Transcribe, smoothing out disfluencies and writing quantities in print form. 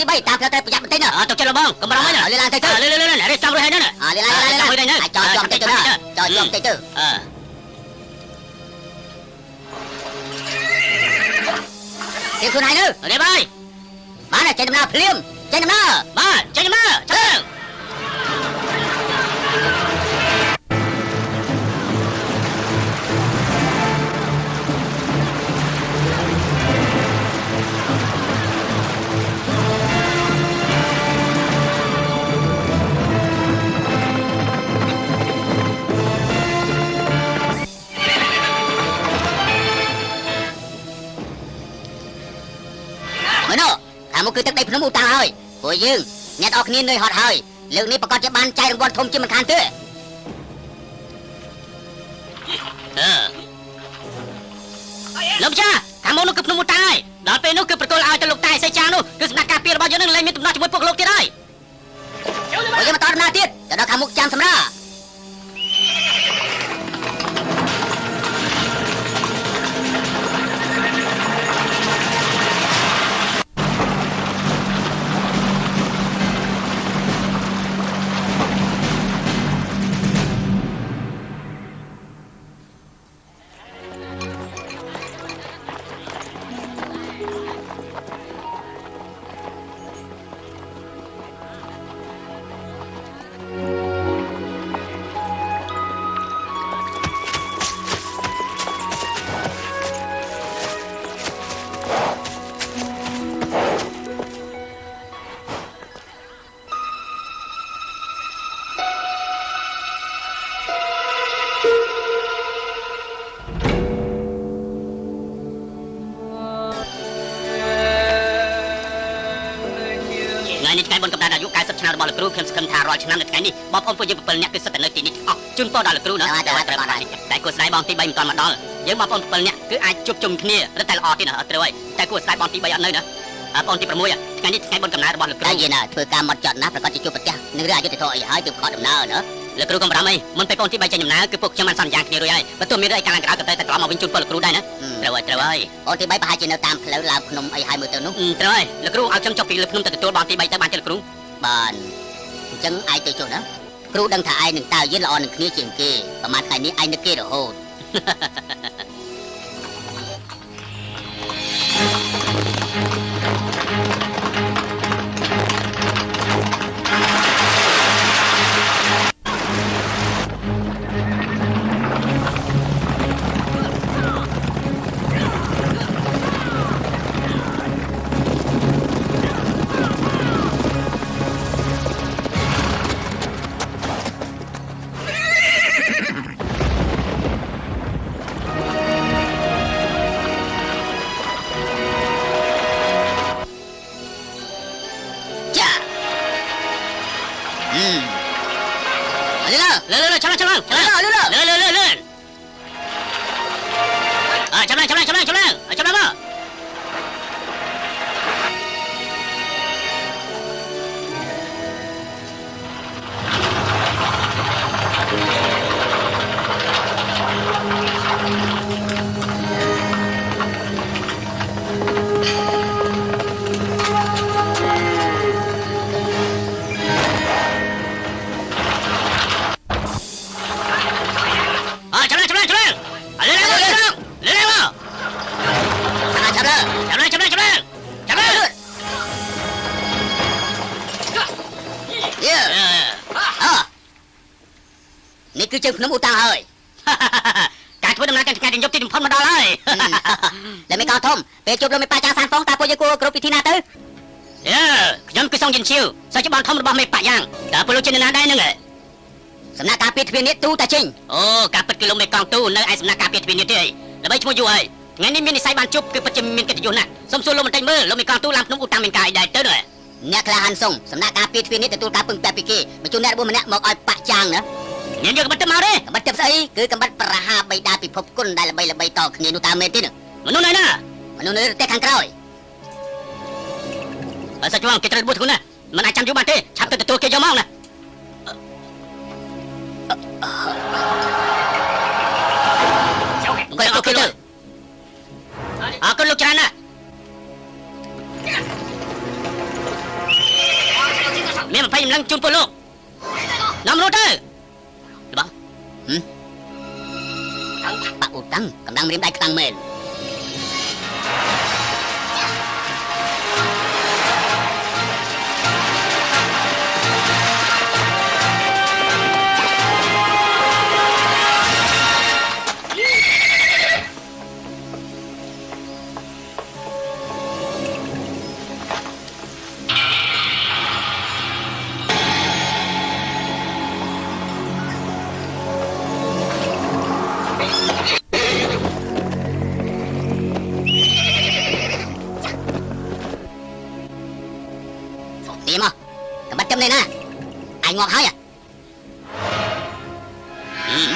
3តាមផ្លូវត្រូវប្រយ័ត្នបន្តិចណាទុកចិត្តបងកំរំវិញលេឡើងទៅលេលេចង់រស់ហើយណាលេឡើងអាចចោលបន្តិចទៅចោលបន្តិចទៅទៀងខ្លួនឯងទៅនេះបាយបានចេញដំណើរភ្លាមចេញដំណើរបាទចេញដំណើរចាំខាងមុខគឺទឹកដីភ្នំឧតាហើយពួកយើងអ្នកនរគ្នានឿយហត់ហើយលើកនេះប្រកាសជាបានចែករង្វាន់ធំជាមិនខានទេលោកចាខាងមុខនោះគឺភ្នំឧតាហើយដល់ពេលនោះគឺប្រទល់ឲ្យទៅលោកតែសេចានោះគឺសំណាក់ការពាររបស់យើងនឹងលែងមានទំនាស់ជាមួយពួកលោកទៀតហើយពួកយើងមកតដំណើរទៀតទៅដល់ខាងមុខចាំសម្រាប់ឆ្នាំរបស់លោកគ្រូខ្ញុំសង្ឃឹមថារាល់ឆ្នាំនៅថ្ងៃនេះបងប្អូនពួកយើង7នាក់គឺសិតតែនៅទីនេះអស់ជូនពរដល់លោកគ្រូណាតែគួរស្ដាយបងទី3មិនទាន់មកដល់យើងបងប្អូន7នាក់គឺអាចជួបជុំគ្នារឹតតែល្អទៀតណាអត់ត្រូវហើយតែគួរស្ដាយបងទី3អត់នៅណាបងទី6ថ្ងៃនេះថ្ងៃបុណ្យកំណើតរបស់លោកគ្រូនិយាយណាធ្វើការមកចត់ណាប្រកាសជាជួបប្រទះនឹងរឿងអយុត្តិធម៌អីហើយទើបខកដំណើរណាលោកគ្រូកុំបារម្ភអីមុនពេលបងទី3ចេញដំណើរគឺពួកខ្ញុំបានសន្យាគ្នារួចហើយបើទោះមានរឿងអីកាលឡើងក្រោយក៏តែត្រឡប់មកវិញជូនពរលោកគ្រូដែរណាត្រូវហើយបងទី3ប្រហែលជានៅតាមផ្លូវឡើងភ្នំអីហើយមើលទៅនោះត្រូវហើយលោកគ្រូឲ្យខ្ញុំចុះពីលើភ្នំទៅទទួលបងទី3ទៅបានទេលោកគ្រូបានអញ្ចឹងឯងទៅចុះណាគ្រូដឹងថាឯងនឹងតើយើងល្អនឹងគ្នាជាងគេប្រហែលថ្ងៃនេះឯងនឹកគេរហូតនេះគឺជើងភ្នំឧតាហើយការធ្វើដំណើរទាំងថ្ងៃទាំងយប់ទីបំផុតមកដល់ហើយដែលមេកោធំពេលជួបលោកមេប៉ាចាងសានហ្វងតើពួកយើងគួរគ្រប់ពិធីណាទៅខ្ញុំគឺសងយិនឈៀវសាច់បនធំរបស់មេប៉ាយ៉ាងតើពួកលោកជាអ្នកណាដែរនឹងសំណាក់ការពារទ្វារនេះទូតាចេញអូការពិតគឺលោកមេកងទូនៅឯសំណាក់ការពារទ្វារនេះទេដើម្បីឈ្មោះយូរហើយថ្ងៃនេះមាននិស័យបានជប់គឺពិតជាមានកិត្តិយសណាស់សូមសួរលោកបន្តិចមើលលោកមេកងទូឡើងភ្នំឧតាមានការអីដែរទៅអ្នកក្លាហានសុងសំណាក់ការពារទ្វារនេះទទួលការពឹងពាក់ពីគេបញ្ជូនអ្នករបស់ម្នាក់មកឲ្យប៉ាក់ចាងណាមានយកកំបិតទៅមកទេកំបិតទៅស្អីគឺកំបិតប្រហាបៃតាពិភពគុណដែលល្បីតគ្នានោះតាមមែនទេមនុស្សណាមនុស្សនៅតែខាងក្រោយបើសាច់ជួងគេត្រូវបួសធ្ងន់ណាមិនអាចចាំយូរបានទេឆាប់ទៅទទួលគេយកមកណាអង្គុយទៅអរគុណលោកច្រើនណា ម្លឹងជូនពលលោកនាំរត់ទៅ បាក់ឧតាំងកំដៅរៀមដៃខ្លាំងមែន Tìm không? Cầm bắt châm đây nè. Ai ngọt hơi à? Ừ.